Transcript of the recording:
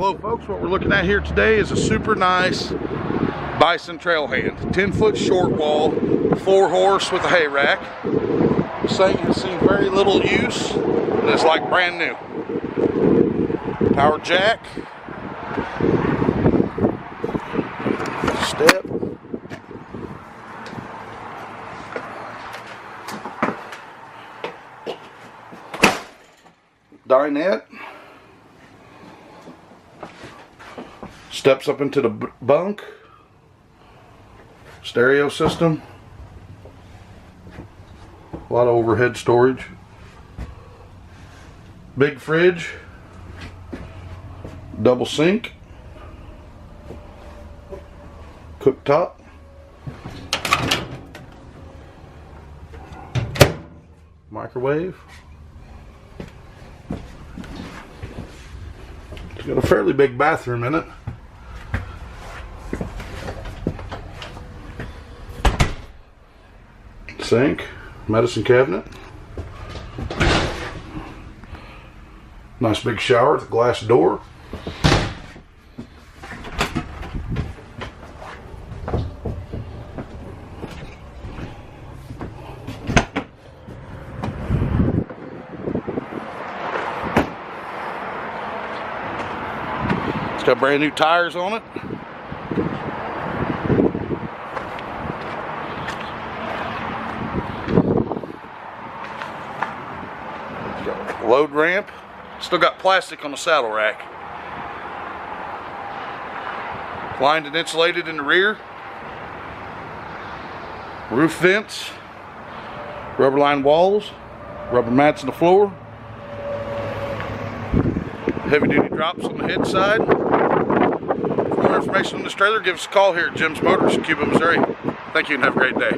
Hello folks, what we're looking at here today is a super nice Bison Trailhand. 10-foot short wall, 4-horse with a hay rack. This thing has seen very little use and it's like brand new. Power jack. Step. Dinette. Steps up into the bunk. Stereo system. A lot of overhead storage. Big fridge. Double sink. Cooktop. Microwave. It's got a fairly big bathroom in it. Sink, medicine cabinet. Nice big shower with a glass door. It's got brand new tires on it. Load ramp. Still got plastic on the saddle rack. Lined and insulated in the rear. Roof vents. Rubber lined walls. Rubber mats on the floor. Heavy duty drops on the head side. For more information on this trailer, give us a call here at Jim's Motors, Cuba, Missouri. Thank you and have a great day.